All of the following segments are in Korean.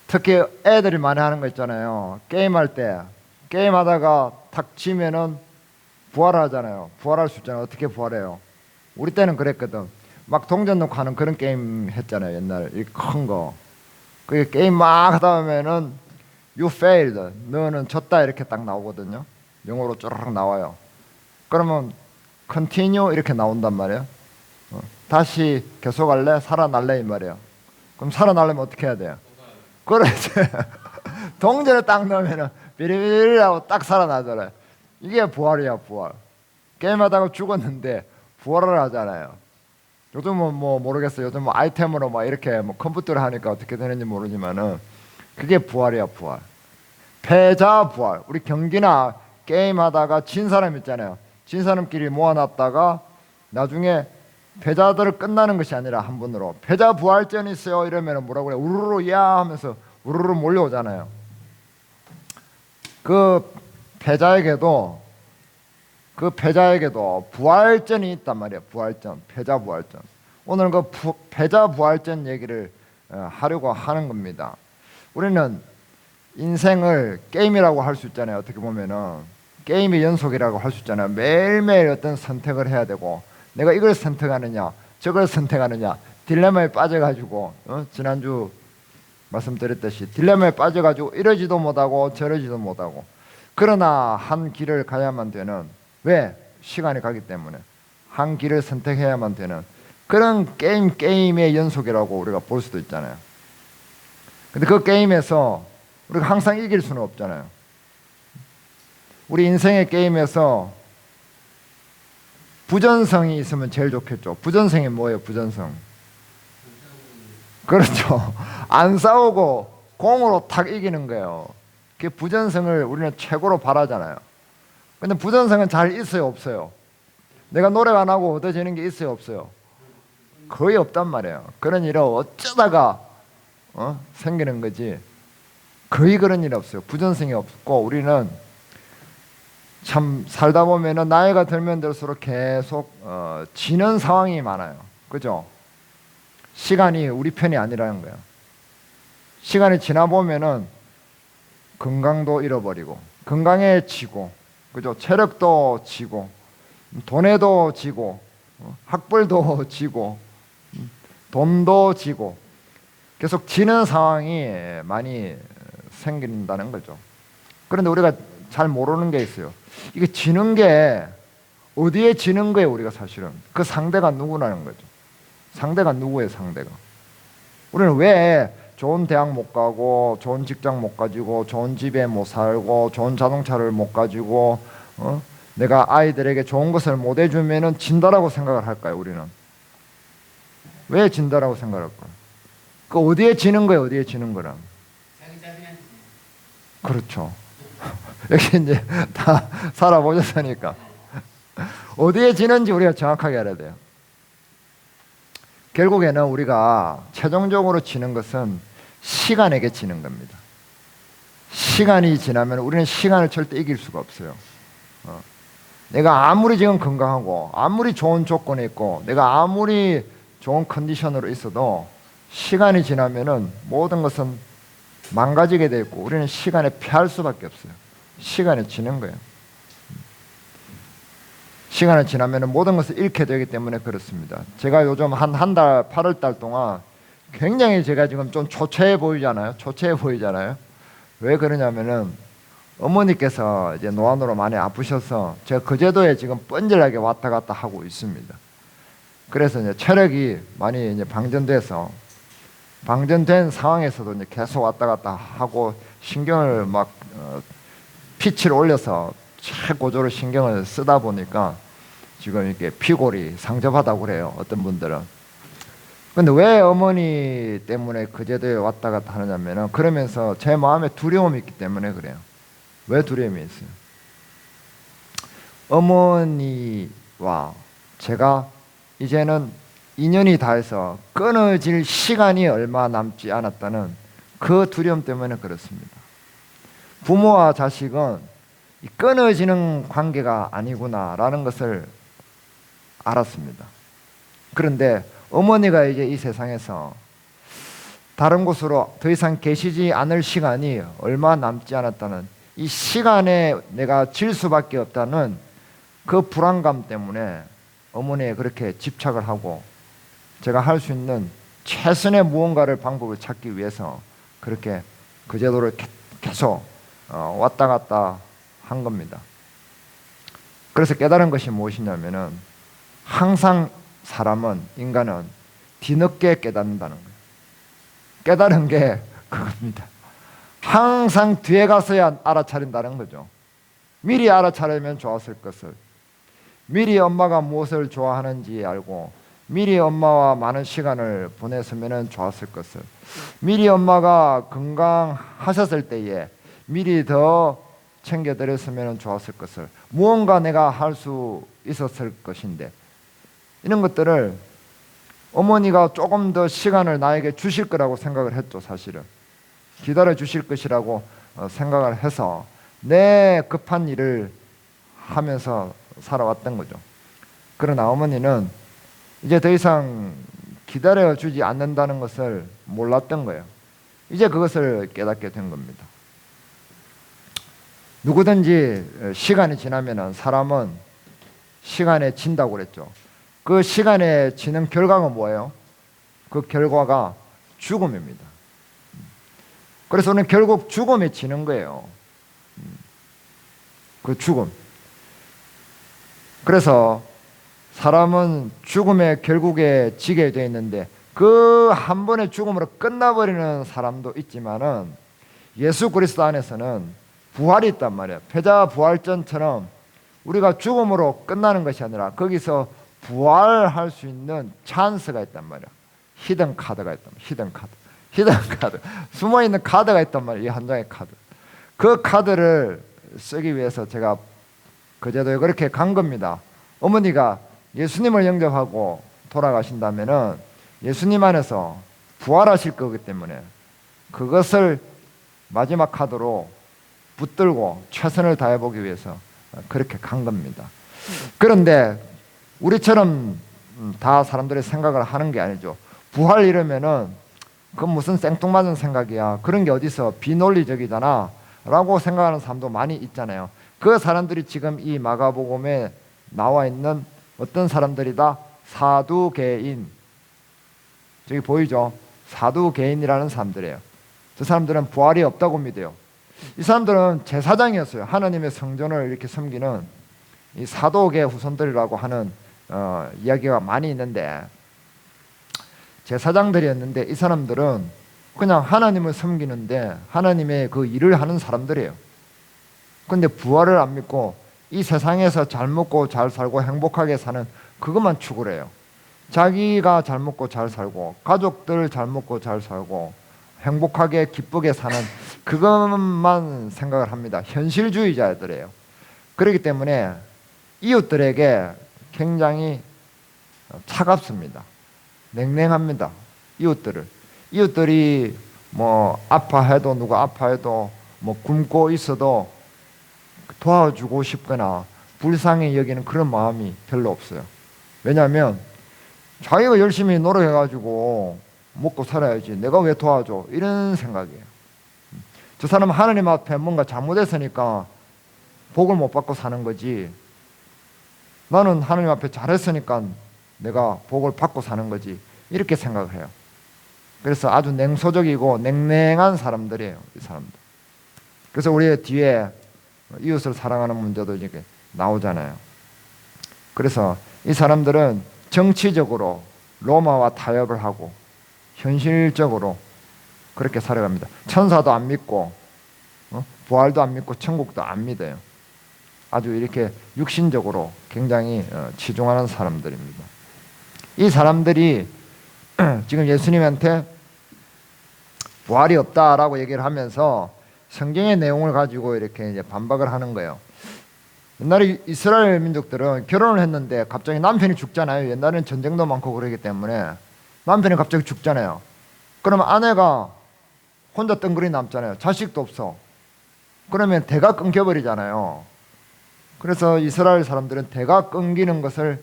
특히 애들이 많이 하는 거 있잖아요. 게임할 때 게임하다가 탁 치면은 부활하잖아요. 부활할 수 있잖아요. 어떻게 부활해요? 우리 때는 그랬거든. 막 동전 넣고 하는 그런 게임 했잖아요. 옛날 이 큰 거. 그게 게임 막 하다 보면은 You failed. 너는 졌다 이렇게 딱 나오거든요. 영어로 쭈르륵 나와요. 그러면 continue 이렇게 나온단 말이에요. 다시 계속할래? 살아날래? 이 말이에요. 그럼 살아나려면 어떻게 해야 돼요? 그렇지. 동전에 딱 넣으면은 비리비리 하고 딱 살아나잖아요. 이게 부활이야, 부활. 게임하다가 죽었는데 부활을 하잖아요. 요즘은 뭐 모르겠어요. 요즘 뭐 아이템으로 막 이렇게 뭐 컴퓨터를 하니까 어떻게 되는지 모르지만은 그게 부활이야, 부활. 패자 부활. 우리 경기나 게임하다가 진 사람 있잖아요. 진 사람끼리 모아놨다가 나중에 패자들 끝나는 것이 아니라 한 분으로 패자 부활전 있어요 이러면 뭐라고 그래? 우르르 야 하면서 우르르 몰려오잖아요. 그 패자에게도 부활전이 있단 말이에요. 부활전, 패자 부활전. 오늘 그 패자 부활전 얘기를 하려고 하는 겁니다. 우리는 인생을 게임이라고 할 수 있잖아요. 어떻게 보면은 게임의 연속이라고 할 수 있잖아요. 매일매일 어떤 선택을 해야 되고 내가 이걸 선택하느냐 저걸 선택하느냐 딜레마에 빠져가지고 지난주 말씀드렸듯이 딜레마에 빠져가지고 이러지도 못하고 저러지도 못하고 그러나 한 길을 가야만 되는 왜? 시간이 가기 때문에 한 길을 선택해야만 되는 그런 게임의 연속이라고 우리가 볼 수도 있잖아요. 근데 그 게임에서 우리가 항상 이길 수는 없잖아요. 우리 인생의 게임에서 부전성이 있으면 제일 좋겠죠. 부전성이 뭐예요? 부전성. 그렇죠. 안 싸우고 공으로 탁 이기는 거예요. 그 부전성을 우리는 최고로 바라잖아요. 근데 부전성은 잘 있어요, 없어요? 내가 노력 안 하고 얻어지는 게 있어요, 없어요? 거의 없단 말이에요. 그런 일은 어쩌다가 생기는 거지. 거의 그런 일이 없어요. 부전성이 없고 우리는 참 살다 보면은 나이가 들면 들수록 계속 지는 상황이 많아요. 그죠? 시간이 우리 편이 아니라는 거예요. 시간이 지나 보면은 건강도 잃어버리고 건강해지고 그죠? 체력도 지고 돈에도 지고 학벌도 지고 돈도 지고 계속 지는 상황이 많이 생긴다는 거죠. 그런데 우리가 잘 모르는 게 있어요. 이게 지는 게 어디에 지는 거예요, 우리가 사실은. 그 상대가 누구라는 거죠. 상대가 누구예요, 상대가. 우리는 왜 좋은 대학 못 가고, 좋은 직장 못 가지고, 좋은 집에 못 살고, 좋은 자동차를 못 가지고, 내가 아이들에게 좋은 것을 못 해주면은 진다라고 생각을 할까요, 우리는? 왜 진다라고 생각할까요? 그 어디에 지는 거예요, 어디에 지는 거랑? 그렇죠. 여기 이제 다 살아보셨으니까 어디에 지는지 우리가 정확하게 알아야 돼요. 결국에는 우리가 최종적으로 지는 것은 시간에게 지는 겁니다. 시간이 지나면 우리는 시간을 절대 이길 수가 없어요. 내가 아무리 지금 건강하고 아무리 좋은 조건에 있고 내가 아무리 좋은 컨디션으로 있어도 시간이 지나면은 모든 것은 망가지게 돼 있고 우리는 시간에 피할 수밖에 없어요. 시간이 지는 거예요. 시간이 지나면 모든 것을 잃게 되기 때문에 그렇습니다. 제가 요즘 한 달, 8월 달 동안 굉장히 제가 지금 좀 초췌해 보이잖아요. 초췌해 보이잖아요. 왜 그러냐면은 어머니께서 이제 노안으로 많이 아프셔서 제가 거제도에 지금 뻔질나게 왔다 갔다 하고 있습니다. 그래서 이제 체력이 많이 이제 방전된 상황에서도 이제 계속 왔다 갔다 하고 신경을 막 피치를 올려서 최고조로 신경을 쓰다 보니까 지금 이렇게 피골이 상접하다고 그래요. 어떤 분들은. 근데 왜 어머니 때문에 거제도에 왔다 갔다 하느냐면은 그러면서 제 마음에 두려움이 있기 때문에 그래요. 왜 두려움이 있어요? 어머니와 제가 이제는 인연이 닿아서 끊어질 시간이 얼마 남지 않았다는 그 두려움 때문에 그렇습니다. 부모와 자식은 끊어지는 관계가 아니구나라는 것을 알았습니다. 그런데 어머니가 이제 이 세상에서 다른 곳으로 더 이상 계시지 않을 시간이 얼마 남지 않았다는 이 시간에 내가 질 수밖에 없다는 그 불안감 때문에 어머니에 그렇게 집착을 하고 제가 할 수 있는 최선의 무언가를 방법을 찾기 위해서 그렇게 그 제도를 계속 왔다 갔다 한 겁니다. 그래서 깨달은 것이 무엇이냐면은 항상 인간은 뒤늦게 깨닫는다는 거예요. 깨달은 게 그겁니다. 항상 뒤에 가서야 알아차린다는 거죠. 미리 알아차리면 좋았을 것을, 미리 엄마가 무엇을 좋아하는지 알고 미리 엄마와 많은 시간을 보냈으면 좋았을 것을, 미리 엄마가 건강하셨을 때에 미리 더 챙겨드렸으면 좋았을 것을, 무언가 내가 할 수 있었을 것인데, 이런 것들을 어머니가 조금 더 시간을 나에게 주실 거라고 생각을 했죠. 사실은 기다려 주실 것이라고 생각을 해서 내 급한 일을 하면서 살아왔던 거죠. 그러나 어머니는 이제 더 이상 기다려 주지 않는다는 것을 몰랐던 거예요. 이제 그것을 깨닫게 된 겁니다. 누구든지 시간이 지나면 사람은 시간에 진다고 그랬죠. 그 시간에 지는 결과가 뭐예요? 그 결과가 죽음입니다. 그래서 우리는 결국 죽음에 지는 거예요. 그 죽음. 그래서 사람은 죽음에 결국에 지게 되어 있는데 그 한 번의 죽음으로 끝나버리는 사람도 있지만은 예수 그리스도 안에서는 부활이 있단 말이에요. 패자부활전처럼 우리가 죽음으로 끝나는 것이 아니라 거기서 부활할 수 있는 찬스가 있단 말이야. 히든 카드가 있단 말이야. 히든 카드. 숨어있는 카드가 있단 말이야. 이 한 장의 카드. 그 카드를 쓰기 위해서 제가 그제도에 그렇게 간 겁니다. 어머니가 예수님을 영접하고 돌아가신다면은 예수님 안에서 부활하실 거기 때문에 그것을 마지막 카드로 붙들고 최선을 다해보기 위해서 그렇게 간 겁니다. 그런데 우리처럼 다 사람들이 생각을 하는 게 아니죠. 부활 이러면은 그건 무슨 생뚱맞은 생각이야. 그런 게 어디서 비논리적이잖아 라고 생각하는 사람도 많이 있잖아요. 그 사람들이 지금 이 마가복음에 나와 있는 어떤 사람들이다? 사두개인. 저기 보이죠? 사두개인이라는 사람들이에요. 저 사람들은 부활이 없다고 믿어요. 이 사람들은 제사장이었어요. 하나님의 성전을 이렇게 섬기는 이 사도계 후손들이라고 하는 이야기가 많이 있는데, 제사장들이었는데 이 사람들은 그냥 하나님을 섬기는데 하나님의 그 일을 하는 사람들이에요. 근데 부활을 안 믿고 이 세상에서 잘 먹고 잘 살고 행복하게 사는 그것만 추구를 해요. 자기가 잘 먹고 잘 살고 가족들 잘 먹고 잘 살고 행복하게 기쁘게 사는 그것만 생각을 합니다. 현실주의자들이에요. 그렇기 때문에 이웃들에게 굉장히 차갑습니다. 냉랭합니다. 이웃들이 뭐 아파해도, 누가 아파해도, 뭐 굶고 있어도 도와주고 싶거나 불쌍히 여기는 그런 마음이 별로 없어요. 왜냐하면 자기가 열심히 노력해가지고 먹고 살아야지 내가 왜 도와줘, 이런 생각이에요. 저 사람은 하나님 앞에 뭔가 잘못했으니까 복을 못 받고 사는 거지, 나는 하나님 앞에 잘했으니까 내가 복을 받고 사는 거지, 이렇게 생각을 해요. 그래서 아주 냉소적이고 냉랭한 사람들이에요, 이 사람들. 그래서 우리의 뒤에 이웃을 사랑하는 문제도 이렇게 나오잖아요. 그래서 이 사람들은 정치적으로 로마와 타협을 하고 현실적으로 그렇게 살아갑니다. 천사도 안 믿고 부활도 안 믿고 천국도 안 믿어요. 아주 이렇게 육신적으로 굉장히 치중하는 사람들입니다. 이 사람들이 지금 예수님한테 부활이 없다라고 얘기를 하면서 성경의 내용을 가지고 이렇게 이제 반박을 하는 거예요. 옛날에 이스라엘 민족들은 결혼을 했는데 갑자기 남편이 죽잖아요. 옛날에는 전쟁도 많고 그러기 때문에 남편이 갑자기 죽잖아요. 그러면 아내가 혼자 덩그리 남잖아요. 자식도 없어. 그러면 대가 끊겨버리잖아요. 그래서 이스라엘 사람들은 대가 끊기는 것을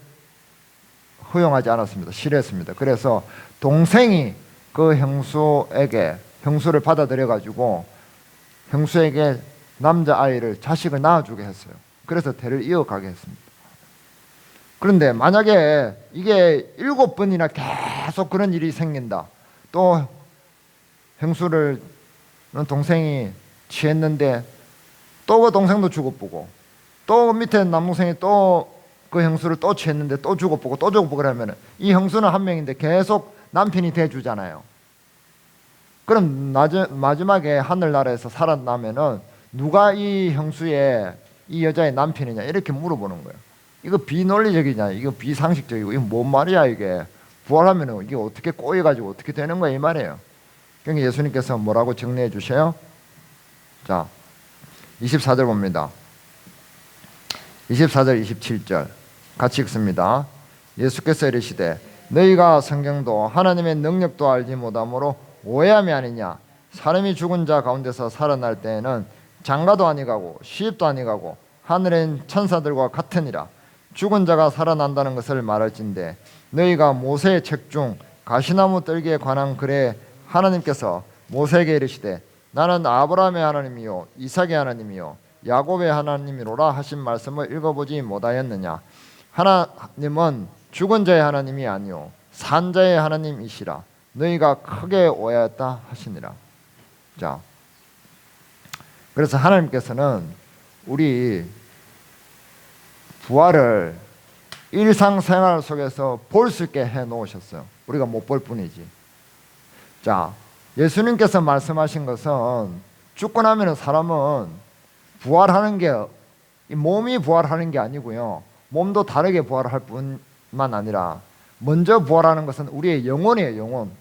허용하지 않았습니다. 싫어했습니다. 그래서 동생이 그 형수를 받아들여 가지고 형수에게 남자아이를 자식을 낳아주게 했어요. 그래서 대를 이어가게 했습니다. 그런데 만약에 이게 7번이나 계속 그런 일이 생긴다. 또 형수를 동생이 취했는데 또 그 동생도 죽어보고 또 밑에 남동생이 또 그 형수를 또 취했는데 또 죽어보고 또 죽어보고 그러면 이 형수는 한 명인데 계속 남편이 돼주잖아요. 그럼 마지막에 하늘나라에서 살아나면은 누가 이 형수의 이 여자의 남편이냐 이렇게 물어보는 거예요. 이거 비논리적이냐, 이거 비상식적이고 이거 뭔 말이야 이게. 부활하면은 이게 어떻게 꼬여가지고 어떻게 되는 거야 이 말이에요. 그러니까 예수님께서 뭐라고 정리해 주셔요? 자, 24절 봅니다. 24절 27절 같이 읽습니다. 예수께서 이르시되 너희가 성경도 하나님의 능력도 알지 못함으로 오해함이 아니냐. 사람이 죽은 자 가운데서 살아날 때에는 장가도 아니가고 시집도 아니가고 하늘엔 천사들과 같으니라. 죽은 자가 살아난다는 것을 말할진대 너희가 모세의 책 중 가시나무 뜰기에 관한 글에 하나님께서 모세에게 이르시되 나는 아브라함의 하나님이요 이삭의 하나님이요 야곱의 하나님이로라 하신 말씀을 읽어보지 못하였느냐. 하나님은 죽은 자의 하나님이 아니요 산 자의 하나님이시라. 너희가 크게 오해하였다 하시니라. 자, 그래서 하나님께서는 우리 부활을 일상생활 속에서 볼 수 있게 해놓으셨어요. 우리가 못 볼 뿐이지. 자, 예수님께서 말씀하신 것은 죽고 나면 사람은 부활하는 게 몸이 부활하는 게 아니고요. 몸도 다르게 부활할 뿐만 아니라 먼저 부활하는 것은 우리의 영혼이에요. 영혼.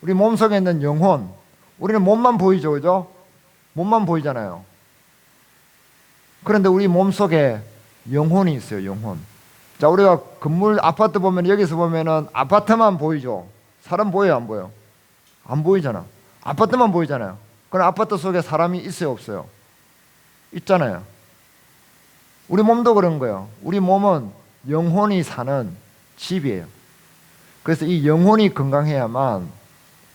우리 몸속에 있는 영혼. 우리는 몸만 보이죠, 그죠? 몸만 보이잖아요. 그런데 우리 몸속에 영혼이 있어요. 영혼. 자, 우리가 건물 아파트 보면 여기서 보면은 아파트만 보이죠. 사람 보여요, 안 보여요? 안 보이잖아. 아파트만 보이잖아요. 그럼 아파트 속에 사람이 있어요, 없어요? 있잖아요. 우리 몸도 그런 거예요. 우리 몸은 영혼이 사는 집이에요. 그래서 이 영혼이 건강해야만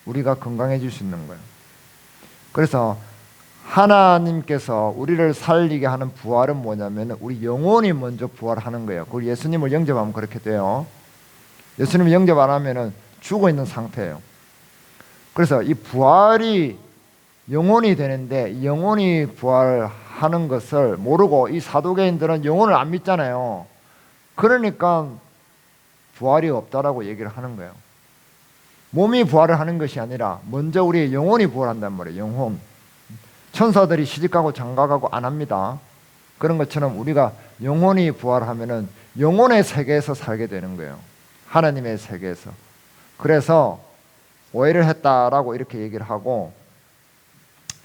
우리가 건강해질 수 있는 거예요. 그래서 하나님께서 우리를 살리게 하는 부활은 뭐냐면 우리 영혼이 먼저 부활하는 거예요. 그리고 예수님을 영접하면 그렇게 돼요. 예수님을 영접 안 하면은 죽어 있는 상태예요. 그래서 이 부활이 영혼이 되는데 이 영혼이 부활하는 것을 모르고 이 사도계인들은 영혼을 안 믿잖아요. 그러니까 부활이 없다라고 얘기를 하는 거예요. 몸이 부활을 하는 것이 아니라 먼저 우리의 영혼이 부활한단 말이에요. 영혼. 천사들이 시집가고 장가가고 안 합니다. 그런 것처럼 우리가 영혼이 부활하면은 영혼의 세계에서 살게 되는 거예요. 하나님의 세계에서. 그래서 오해를 했다라고 이렇게 얘기를 하고,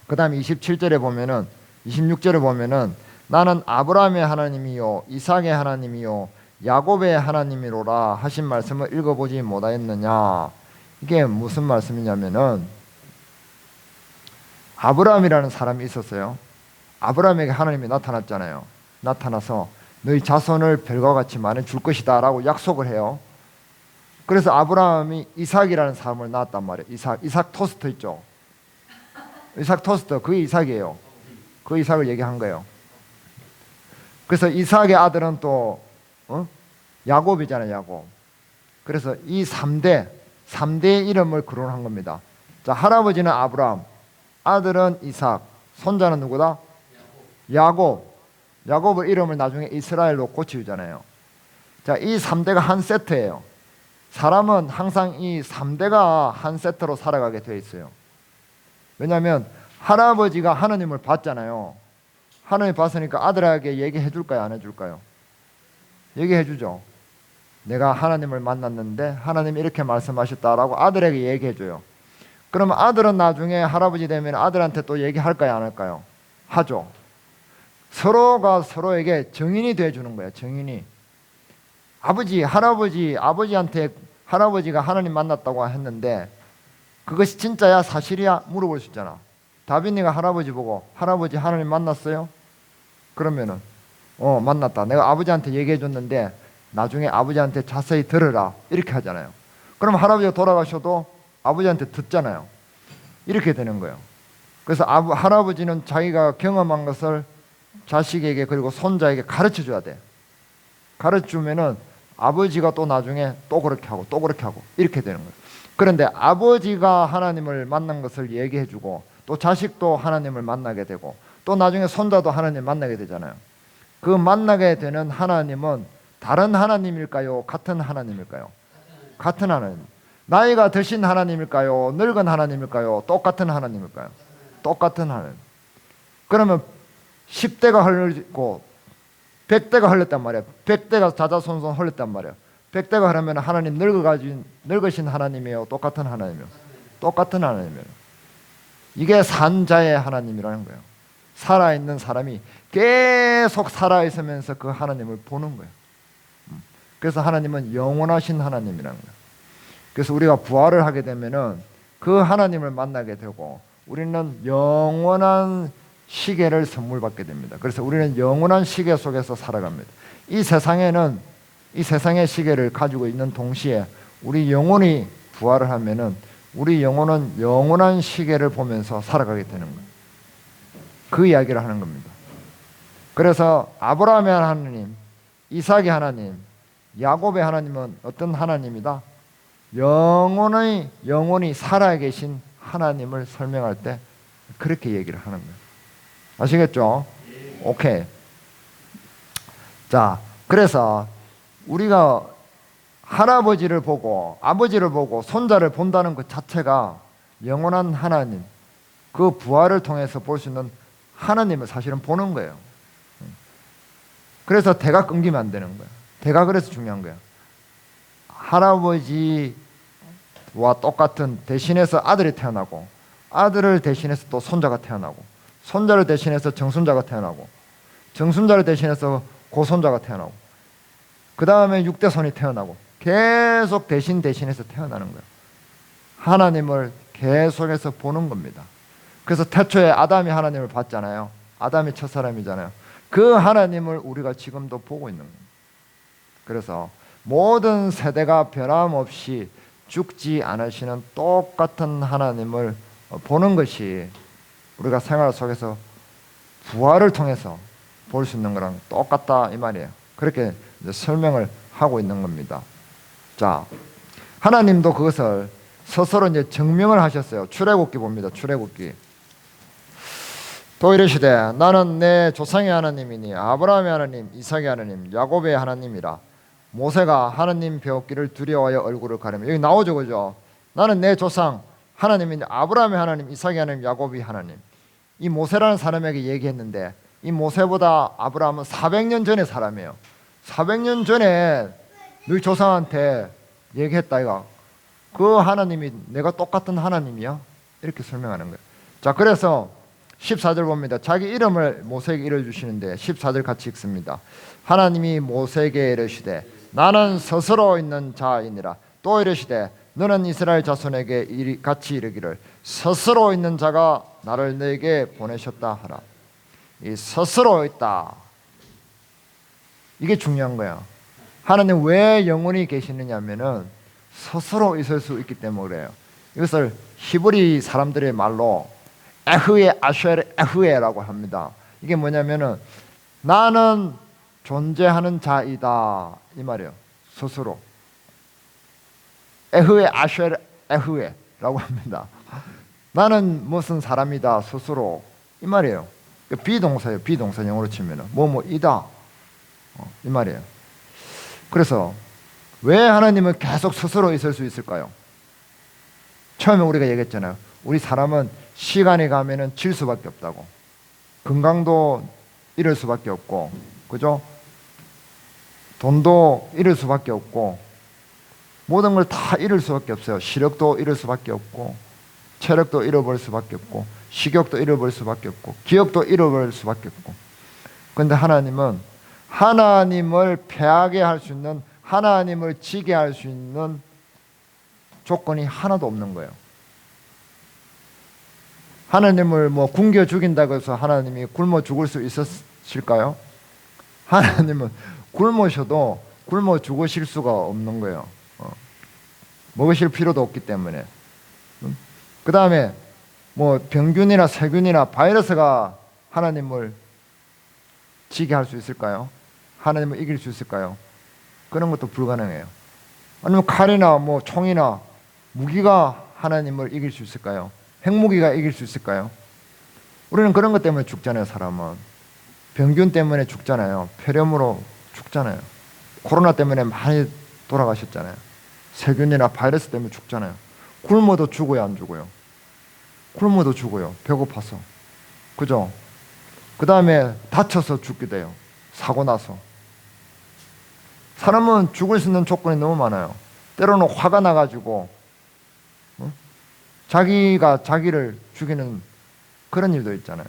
그 다음에 27절에 보면은 26절에 보면은 나는 아브라함의 하나님이요 이삭의 하나님이요 야곱의 하나님이로라 하신 말씀을 읽어보지 못하였느냐. 이게 무슨 말씀이냐면은 아브라함이라는 사람이 있었어요. 아브라함에게 하나님이 나타났잖아요. 나타나서 너희 자손을 별과 같이 많이 줄 것이다 라고 약속을 해요. 그래서 아브라함이 이삭이라는 사람을 낳았단 말이에요. 이삭 토스트 있죠. 이삭 토스트, 그게 이삭이에요. 그 이삭을 얘기한 거예요. 그래서 이삭의 아들은 또 야곱이잖아요. 야곱. 그래서 이 3대의 이름을 거론한 겁니다. 자, 할아버지는 아브라함, 아들은 이삭, 손자는 누구다? 야곱. 야곱의 이름을 나중에 이스라엘로 고치잖아요. 자, 이 3대가 한 세트예요. 사람은 항상 이 3대가 한 세트로 살아가게 되어 있어요. 왜냐하면 할아버지가 하나님을 봤잖아요. 하나님 봤으니까 아들에게 얘기해 줄까요? 안 해줄까요? 얘기해 주죠. 내가 하나님을 만났는데 하나님이 이렇게 말씀하셨다라고 아들에게 얘기해 줘요. 그러면 아들은 나중에 할아버지 되면 아들한테 또 얘기할까요? 안 할까요? 하죠. 서로가 서로에게 증인이 돼주는 거예요. 증인이. 아버지한테 할아버지가 하나님 만났다고 했는데 그것이 진짜야 사실이야 물어볼 수 있잖아. 다빈이가 할아버지 보고 할아버지 하나님 만났어요? 그러면은 만났다. 내가 아버지한테 얘기해 줬는데 나중에 아버지한테 자세히 들으라 이렇게 하잖아요. 그럼 할아버지가 돌아가셔도 아버지한테 듣잖아요. 이렇게 되는 거예요. 그래서 할아버지는 자기가 경험한 것을 자식에게 그리고 손자에게 가르쳐 줘야 돼. 가르쳐 주면은 아버지가 또 나중에 또 그렇게 하고 또 그렇게 하고 이렇게 되는 거예요. 그런데 아버지가 하나님을 만난 것을 얘기해 주고 또 자식도 하나님을 만나게 되고 또 나중에 손자도 하나님 만나게 되잖아요. 그 만나게 되는 하나님은 다른 하나님일까요? 같은 하나님일까요? 같은 하나님. 나이가 드신 하나님일까요? 늙은 하나님일까요? 똑같은 하나님일까요? 똑같은 하나님. 그러면 10대가 흘리고 100대가 흘렸단 말이에요. 100대가 자자손손 흘렸단 말이에요. 100대가 흐르면 하나님 늙으신 하나님이에요? 똑같은 하나님이에요? 똑같은 하나님이에요. 이게 산자의 하나님이라는 거예요. 살아있는 사람이 계속 살아있으면서 그 하나님을 보는 거예요. 그래서 하나님은 영원하신 하나님이라는 거예요. 그래서 우리가 부활을 하게 되면은 그 하나님을 만나게 되고 우리는 영원한 시계를 선물 받게 됩니다. 그래서 우리는 영원한 시계 속에서 살아갑니다. 이 세상의 시계를 가지고 있는 동시에 우리 영혼이 부활을 하면은 우리 영혼은 영원한 시계를 보면서 살아가게 되는 거예요. 그 이야기를 하는 겁니다. 그래서 아브라함의 하나님, 이삭의 하나님, 야곱의 하나님은 어떤 하나님이다? 영원히 살아계신 하나님을 설명할 때 그렇게 얘기를 하는 거예요. 아시겠죠? 오케이. 자, 그래서 우리가 할아버지를 보고 아버지를 보고 손자를 본다는 것 자체가 영원한 하나님, 그 부활을 통해서 볼 수 있는 하나님을 사실은 보는 거예요. 그래서 대가 끊기면 안 되는 거예요. 대가 그래서 중요한 거예요. 할아버지와 똑같은 대신해서 아들이 태어나고 아들을 대신해서 또 손자가 태어나고 손자를 대신해서 정손자가 태어나고 정손자를 대신해서 고손자가 태어나고 그 다음에 6대 손이 태어나고 계속 대신해서 태어나는 거예요. 하나님을 계속해서 보는 겁니다. 그래서 태초에 아담이 하나님을 봤잖아요. 아담이 첫사람이잖아요. 그 하나님을 우리가 지금도 보고 있는 겁니다. 그래서 모든 세대가 변함없이 죽지 않으시는 똑같은 하나님을 보는 것이 우리가 생활 속에서 부활을 통해서 볼 수 있는 거랑 똑같다 이 말이에요. 그렇게 이제 설명을 하고 있는 겁니다. 자, 하나님도 그것을 스스로 이제 증명을 하셨어요. 출애굽기 봅니다. 출애굽기. 또 이르시되 나는 내 조상의 하나님이니 아브라함의 하나님, 이삭의 하나님, 야곱의 하나님이라. 모세가 하나님 배웠기를 두려워하여 얼굴을 가리며 여기 나오죠, 그죠? 나는 내 조상 하나님이니 아브라함의 하나님, 이삭의 하나님, 야곱의 하나님. 이 모세라는 사람에게 얘기했는데 이 모세보다 아브라함은 400년 전의 사람이에요. 400년 전에 너희 조상한테 얘기했다 이거. 그 하나님이 내가 똑같은 하나님이야? 이렇게 설명하는 거예요. 자, 그래서 14절 봅니다. 자기 이름을 모세에게 이뤄주시는데 14절 같이 읽습니다. 하나님이 모세에게 이르시되 나는 스스로 있는 자이니라. 또 이르시되 너는 이스라엘 자손에게 같이 이르기를 스스로 있는 자가 나를 너에게 보내셨다 하라. 이 스스로 있다. 이게 중요한 거야. 하나님 왜 영원히 계시느냐 하면은 스스로 있을 수 있기 때문에 그래요. 이것을 히브리 사람들의 말로 에흐에 아쉐르 에흐에라고 합니다. 이게 뭐냐면은 나는 존재하는 자이다 이 말이에요. 스스로 에흐에 아쉐르 에흐에라고 합니다. 나는 무슨 사람이다 스스로 이 말이에요. 비동사예요. 비동사 영어로 치면은 뭐뭐이다 이 말이에요. 그래서 왜 하나님은 계속 스스로 있을 수 있을까요? 처음에 우리가 얘기했잖아요. 우리 사람은 시간이 가면은 질 수밖에 없다고. 건강도 잃을 수밖에 없고, 그죠? 돈도 잃을 수밖에 없고, 모든 걸 다 잃을 수밖에 없어요. 시력도 잃을 수밖에 없고, 체력도 잃어버릴 수밖에 없고, 식욕도 잃어버릴 수밖에 없고, 기억도 잃어버릴 수밖에 없고. 그런데 하나님은 하나님을 패하게 할 수 있는, 하나님을 지게 할 수 있는 조건이 하나도 없는 거예요. 하나님을 뭐 굶겨 죽인다고 해서 하나님이 굶어 죽을 수 있었을까요? 하나님은 굶으셔도 굶어 죽으실 수가 없는 거예요. 먹으실 필요도 없기 때문에. 그 다음에 뭐 병균이나 세균이나 바이러스가 하나님을 지게 할 수 있을까요? 하나님을 이길 수 있을까요? 그런 것도 불가능해요. 아니면 칼이나 뭐 총이나 무기가 하나님을 이길 수 있을까요? 핵무기가 이길 수 있을까요? 우리는 그런 것 때문에 죽잖아요. 사람은 병균 때문에 죽잖아요. 폐렴으로 죽잖아요. 코로나 때문에 많이 돌아가셨잖아요. 세균이나 바이러스 때문에 죽잖아요. 굶어도 죽어요, 안 죽어요? 굶어도 죽어요. 배고파서. 그죠? 그 다음에 다쳐서 죽게 돼요. 사고 나서. 사람은 죽을 수 있는 조건이 너무 많아요. 때로는 화가 나가지고 자기가 자기를 죽이는 그런 일도 있잖아요.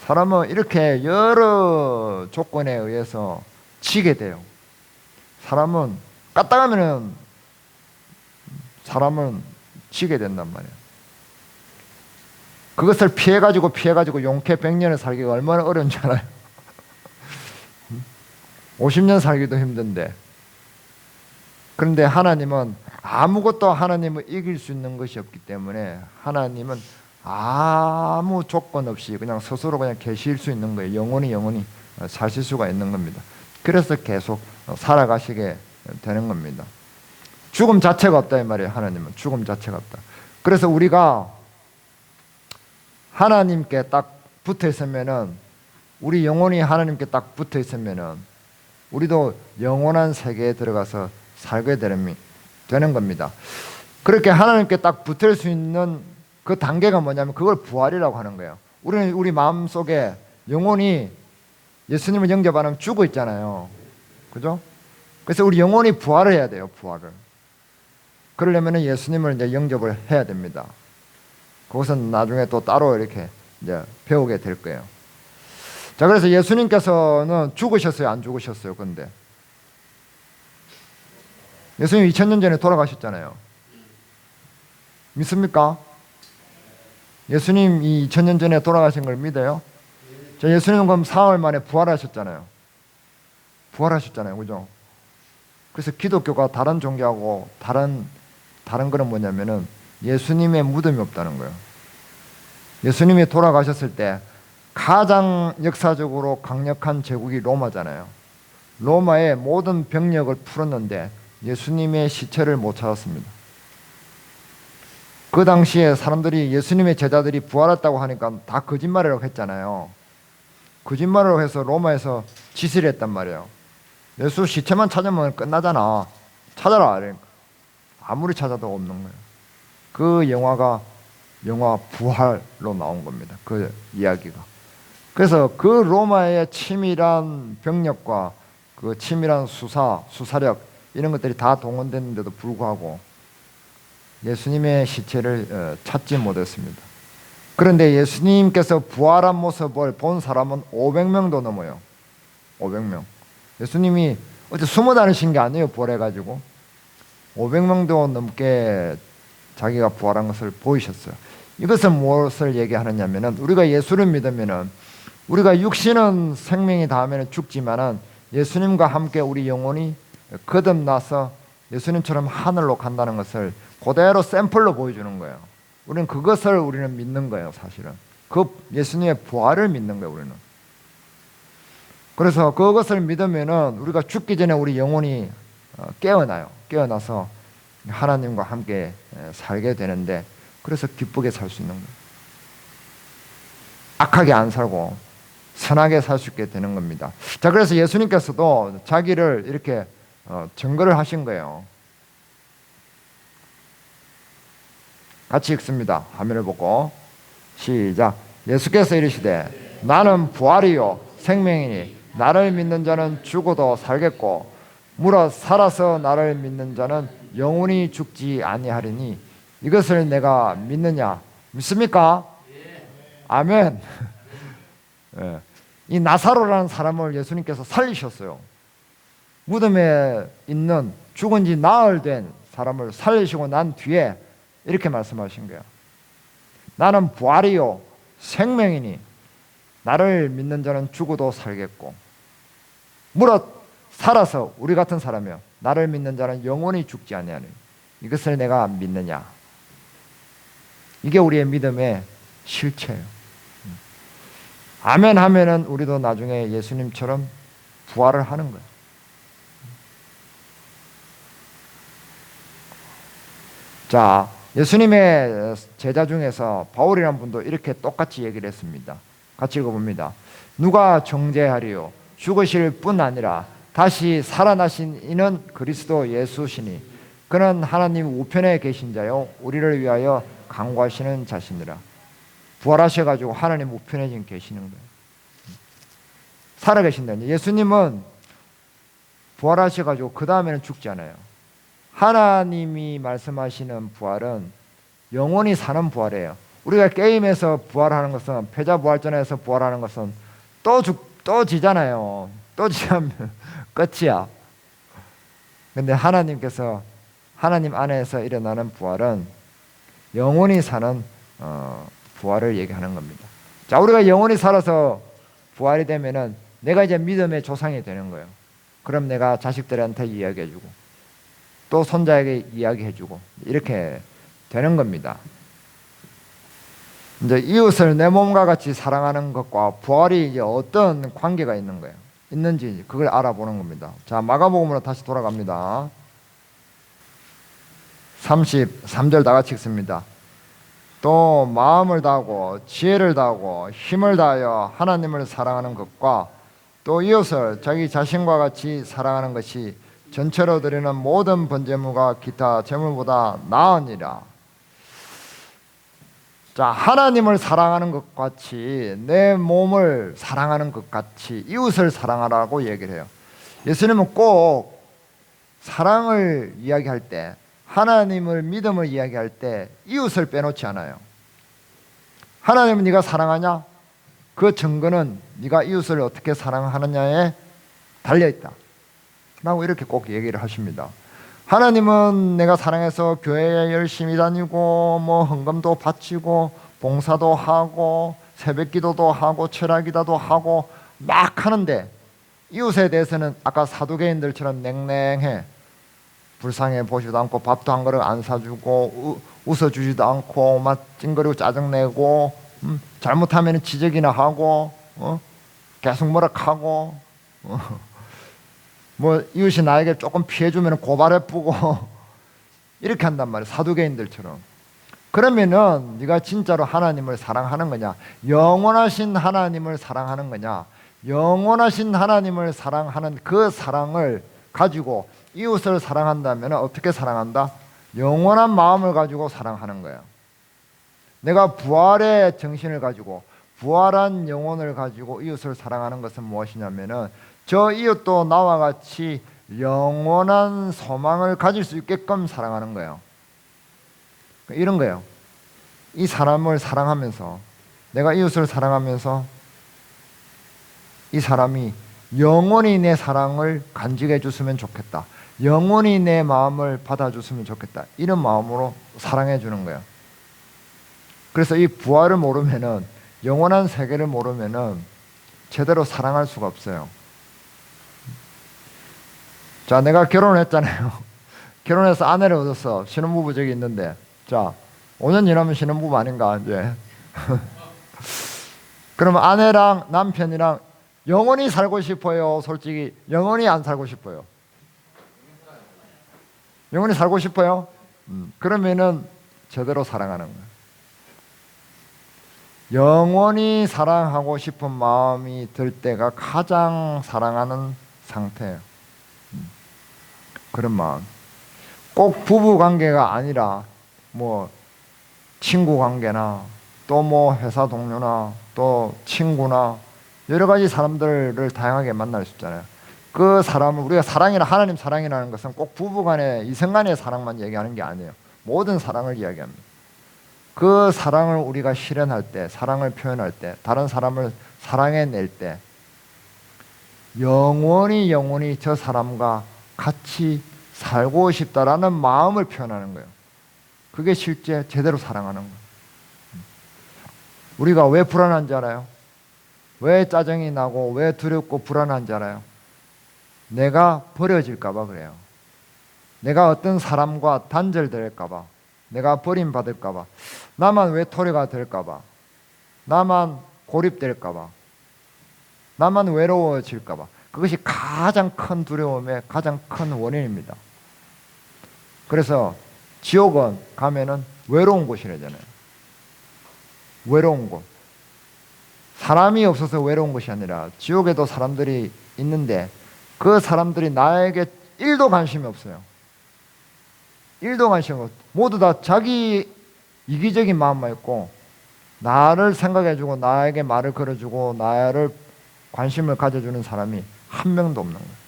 사람은 이렇게 여러 조건에 의해서 지게 돼요. 사람은 까딱하면은 사람은 지게 된단 말이에요. 그것을 피해가지고 용케 100년을 살기가 얼마나 어려운 줄 알아요? 50년 살기도 힘든데. 그런데 하나님은 아무것도 하나님을 이길 수 있는 것이 없기 때문에 하나님은 아무 조건 없이 그냥 스스로 그냥 계실 수 있는 거예요. 영원히 사실 수가 있는 겁니다. 그래서 계속 살아가시게 되는 겁니다. 죽음 자체가 없다 이 말이에요. 하나님은 죽음 자체가 없다. 그래서 우리가 하나님께 딱 붙어 있으면은, 우리 영혼이 하나님께 딱 붙어 있으면은 우리도 영원한 세계에 들어가서 살게 되는 겁니다. 그렇게 하나님께 딱 붙을 수 있는 그 단계가 뭐냐면 그걸 부활이라고 하는 거예요. 우리는 우리 마음속에 영혼이 예수님을 영접 안 하면 죽어 있잖아요. 그죠? 그래서 우리 영혼이 부활을 해야 돼요. 부활을. 그러려면 예수님을 이제 영접을 해야 됩니다. 그것은 나중에 또 따로 이렇게 이제 배우게 될 거예요. 자, 그래서 예수님께서는 죽으셨어요? 안 죽으셨어요? 근데 예수님 2000년 전에 돌아가셨잖아요. 믿습니까? 예수님이 2000년 전에 돌아가신 걸 믿어요? 자, 예수님은 그럼 4월 만에 부활하셨잖아요. 부활하셨잖아요. 그죠? 그래서 기독교가 다른 종교하고 다른 거는 뭐냐면은 예수님의 무덤이 없다는 거예요. 예수님이 돌아가셨을 때 가장 역사적으로 강력한 제국이 로마잖아요. 로마의 모든 병력을 풀었는데 예수님의 시체를 못 찾았습니다. 그 당시에 사람들이, 예수님의 제자들이 부활했다고 하니까 다 거짓말이라고 했잖아요. 거짓말을 해서 로마에서 지시를 했단 말이에요. 예수 시체만 찾으면 끝나잖아. 찾아라. 그러니까 아무리 찾아도 없는 거예요. 그 영화 부활로 나온 겁니다. 그 이야기가. 그래서 그 로마의 치밀한 병력과 그 치밀한 수사력 이런 것들이 다 동원됐는데도 불구하고 예수님의 시체를 찾지 못했습니다. 그런데 예수님께서 부활한 모습을 본 사람은 500명도 넘어요. 500명. 예수님이 어디 숨어 다니신 게 아니에요. 부활해가지고 500명도 넘게 자기가 부활한 것을 보이셨어요. 이것은 무엇을 얘기하느냐면은, 우리가 예수를 믿으면은 우리가 육신은 생명이 닿으면 죽지만은 예수님과 함께 우리 영혼이 거듭나서 예수님처럼 하늘로 간다는 것을 그대로 샘플로 보여주는 거예요. 우리는 그것을 믿는 거예요. 사실은 그 예수님의 부활을 믿는 거예요. 우리는. 그래서 그것을 믿으면은 우리가 죽기 전에 우리 영혼이 깨어나요. 깨어나서 하나님과 함께 살게 되는데, 그래서 기쁘게 살 수 있는 거예요. 악하게 안 살고 선하게 살 수 있게 되는 겁니다. 자, 그래서 예수님께서도 자기를 이렇게 증거를 하신 거예요. 같이 읽습니다. 화면을 보고 시작. 예수께서 이르시되 나는 부활이요 생명이니 나를 믿는 자는 죽어도 살겠고 무릇 살아서 나를 믿는 자는 영원히 죽지 아니하리니 이것을 내가 믿느냐? 믿습니까? 아멘. 예. 이 나사로라는 사람을 예수님께서 살리셨어요. 무덤에 있는 죽은 지 나흘 된 사람을 살리시고 난 뒤에 이렇게 말씀하신 거예요. 나는 부활이요 생명이니 나를 믿는 자는 죽어도 살겠고 무릇 살아서, 우리 같은 사람이요, 나를 믿는 자는 영원히 죽지 아니하니 이것을 내가 믿느냐? 이게 우리의 믿음의 실체예요. 아멘 하면은 우리도 나중에 예수님처럼 부활을 하는 거예요. 자, 예수님의 제자 중에서 바울이라는 분도 이렇게 똑같이 얘기를 했습니다. 같이 읽어봅니다. 누가 정죄하리요? 죽으실 뿐 아니라 다시 살아나신 이는 그리스도 예수시니 그는 하나님 우편에 계신 자요 우리를 위하여 간구하시는 자시니라. 부활하셔가지고 하나님 우편에 지금 계시는 거예요. 살아계신다. 예수님은 부활하셔가지고 그 다음에는 죽지 않아요. 하나님이 말씀하시는 부활은 영원히 사는 부활이에요. 우리가 게임에서 부활하는 것은, 패자부활전에서 부활하는 것은 또 지잖아요. 또 지면 끝이야. 근데 하나님께서 하나님 안에서 일어나는 부활은 영원히 사는 부활을 얘기하는 겁니다. 자, 우리가 영원히 살아서 부활이 되면은 내가 이제 믿음의 조상이 되는 거예요. 그럼 내가 자식들한테 이야기해주고 또 손자에게 이야기해주고 이렇게 되는 겁니다. 이제 이웃을 내 몸과 같이 사랑하는 것과 부활이 이제 어떤 관계가 있는지 그걸 알아보는 겁니다. 자, 마가복음으로 다시 돌아갑니다. 33절 다 같이 읽습니다. 또 마음을 다하고 지혜를 다하고 힘을 다하여 하나님을 사랑하는 것과 또 이웃을 자기 자신과 같이 사랑하는 것이 전체로 드리는 모든 번제물과 기타 제물보다 나으니라. 자, 하나님을 사랑하는 것 같이 내 몸을 사랑하는 것 같이 이웃을 사랑하라고 얘기를 해요. 예수님은 꼭 사랑을 이야기할 때, 하나님을 믿음을 이야기할 때 이웃을 빼놓지 않아요. 하나님은 네가 사랑하냐? 그 증거는 네가 이웃을 어떻게 사랑하느냐에 달려있다 라고 이렇게 꼭 얘기를 하십니다. 하나님은 내가 사랑해서 교회에 열심히 다니고 뭐 헌금도 바치고 봉사도 하고 새벽기도도 하고 철야기도도 하고 막 하는데 이웃에 대해서는 아까 사두개인들처럼 냉랭해. 불쌍해 보지도 않고 밥도 한 그릇 안 사주고 웃어주지도 않고 막 찡그리고 짜증내고 잘못하면 지적이나 하고 계속 뭐라하고 뭐 이웃이 나에게 조금 피해주면 고발해보고 이렇게 한단 말이에요. 사두개인들처럼. 그러면은 네가 진짜로 하나님을 사랑하는 거냐? 영원하신 하나님을 사랑하는 거냐? 영원하신 하나님을 사랑하는 그 사랑을 가지고 이웃을 사랑한다면 어떻게 사랑한다? 영원한 마음을 가지고 사랑하는 거예요. 내가 부활의 정신을 가지고 부활한 영혼을 가지고 이웃을 사랑하는 것은 무엇이냐면은 저 이웃도 나와 같이 영원한 소망을 가질 수 있게끔 사랑하는 거예요. 이런 거예요. 이 사람을 사랑하면서 내가 이웃을 사랑하면서 이 사람이 영원히 내 사랑을 간직해 줬으면 좋겠다. 영원히 내 마음을 받아줬으면 좋겠다. 이런 마음으로 사랑해 주는 거예요. 그래서 이 부활을 모르면은 영원한 세계를 모르면은 제대로 사랑할 수가 없어요. 자, 내가 결혼을 했잖아요. 결혼해서 아내를 얻었어. 신혼부부 저기 있는데. 자, 5년 지나면 신혼부부 아닌가 이제. 그러면 아내랑 남편이랑 영원히 살고 싶어요? 솔직히 영원히 안 살고 싶어요? 영원히 살고 싶어요? 그러면은 제대로 사랑하는 거예요. 영원히 사랑하고 싶은 마음이 들 때가 가장 사랑하는 상태예요. 그런 마음. 꼭 부부 관계가 아니라 뭐 친구 관계나 또 뭐 회사 동료나 또 친구나 여러 가지 사람들을 다양하게 만날 수 있잖아요. 그 사람을 우리가 사랑이나 하나님 사랑이라는 것은 꼭 부부 간의 이성 간의 사랑만 얘기하는 게 아니에요. 모든 사랑을 이야기합니다. 그 사랑을 우리가 실현할 때, 사랑을 표현할 때, 다른 사람을 사랑해낼 때 영원히 저 사람과 같이 살고 싶다라는 마음을 표현하는 거예요. 그게 실제 제대로 사랑하는 거예요. 우리가 왜 불안한지 알아요? 왜 짜증이 나고 왜 두렵고 불안한지 알아요? 내가 버려질까 봐 그래요. 내가 어떤 사람과 단절될까 봐. 내가 버림받을까봐, 나만 외톨이가 될까봐, 나만 고립될까봐, 나만 외로워질까봐. 그것이 가장 큰 두려움의 가장 큰 원인입니다. 그래서 지옥은 가면은 외로운 곳이라잖아요. 외로운 곳. 사람이 없어서 외로운 것이 아니라 지옥에도 사람들이 있는데 그 사람들이 나에게 1도 관심이 없어요. 1도 관심이 없어요. 모두 다 자기 이기적인 마음만 있고 나를 생각해주고 나에게 말을 걸어주고 나를 관심을 가져주는 사람이 한 명도 없는 거예요.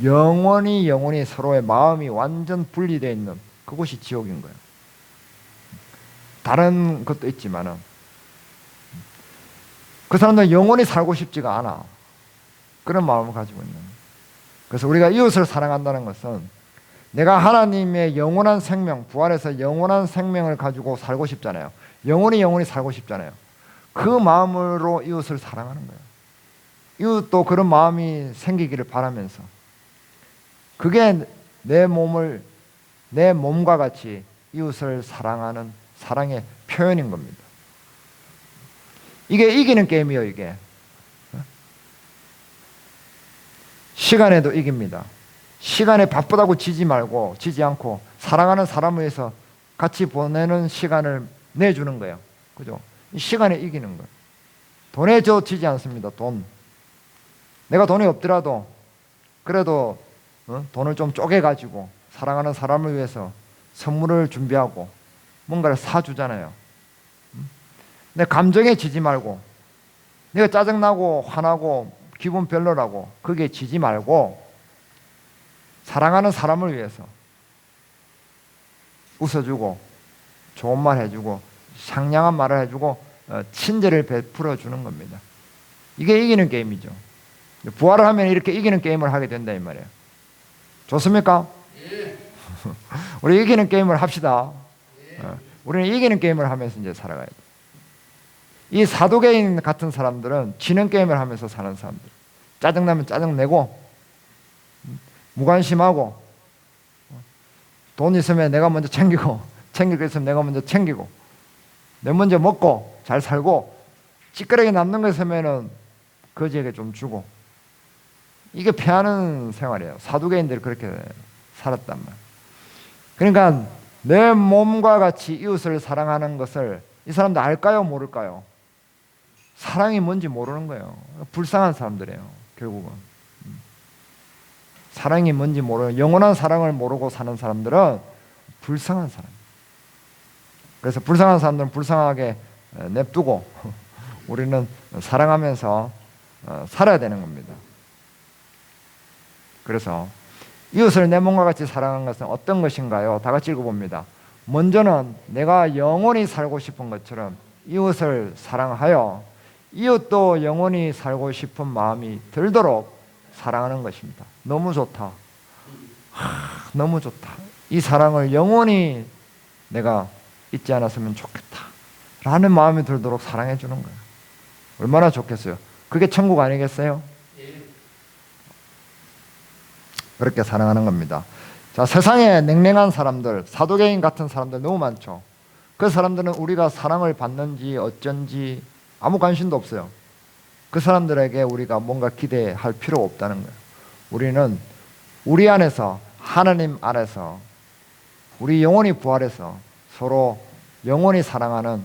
영원히 서로의 마음이 완전 분리되어 있는 그곳이 지옥인 거예요. 다른 것도 있지만은 그 사람들은 영원히 살고 싶지가 않아. 그런 마음을 가지고 있는. 그래서 우리가 이웃을 사랑한다는 것은 내가 하나님의 영원한 생명, 부활해서 영원한 생명을 가지고 살고 싶잖아요. 영원히 살고 싶잖아요. 그 마음으로 이웃을 사랑하는 거예요. 이웃도 그런 마음이 생기기를 바라면서 그게 내 몸과 같이 이웃을 사랑하는 사랑의 표현인 겁니다. 이게 이기는 게임이에요. 이게 시간에도 이깁니다. 시간에 바쁘다고 지지 않고 사랑하는 사람을 위해서 같이 보내는 시간을 내주는 거예요. 그죠? 이 시간에 이기는 거예요. 돈에 지지 않습니다. 돈. 내가 돈이 없더라도 그래도 돈을 좀 쪼개가지고 사랑하는 사람을 위해서 선물을 준비하고 뭔가를 사주잖아요. 내 감정에 지지 말고 내가 짜증나고 화나고 기분 별로라고 그게 지지 말고 사랑하는 사람을 위해서 웃어주고 좋은 말 해주고 상냥한 말을 해주고 친절을 베풀어 주는 겁니다. 이게 이기는 게임이죠. 부활을 하면 이렇게 이기는 게임을 하게 된다 이 말이에요. 좋습니까? 예. 우리 이기는 게임을 합시다. 예. 우리는 이기는 게임을 하면서 이제 살아가야 돼. 이 사도개인 같은 사람들은 지는 게임을 하면서 사는 사람들. 짜증나면 짜증내고 무관심하고 돈 있으면 내가 먼저 챙길 거 있으면 내가 먼저 챙기고 내 먼저 먹고 잘 살고 찌끄레기 남는 거 있으면 거지에게 좀 주고 이게 패하는 생활이에요. 사두개인들이 그렇게 살았단 말이에요. 그러니까 내 몸과 같이 이웃을 사랑하는 것을 이 사람들 알까요? 모를까요? 사랑이 뭔지 모르는 거예요. 불쌍한 사람들이에요. 결국은 사랑이 뭔지 모르는 영원한 사랑을 모르고 사는 사람들은 불쌍한 사람. 그래서 불쌍한 사람들은 불쌍하게 냅두고 우리는 사랑하면서 살아야 되는 겁니다. 그래서 이웃을 내 몸과 같이 사랑하는 것은 어떤 것인가요? 다 같이 읽어봅니다. 먼저는 내가 영원히 살고 싶은 것처럼 이웃을 사랑하여 이웃도 영원히 살고 싶은 마음이 들도록 사랑하는 것입니다. 너무 좋다. 너무 좋다. 이 사랑을 영원히 내가 잊지 않았으면 좋겠다 라는 마음이 들도록 사랑해 주는 거예요. 얼마나 좋겠어요. 그게 천국 아니겠어요? 그렇게 사랑하는 겁니다. 자, 세상에 냉랭한 사람들, 사도개인 같은 사람들 너무 많죠. 그 사람들은 우리가 사랑을 받는지 어쩐지 아무 관심도 없어요. 그 사람들에게 우리가 뭔가 기대할 필요 없다는 거예요. 우리는 우리 안에서 하나님 안에서 우리 영혼이 부활해서 서로 영원히 사랑하는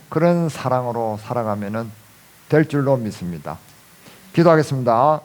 그런 사랑으로 살아가면 될 줄로 믿습니다. 기도하겠습니다.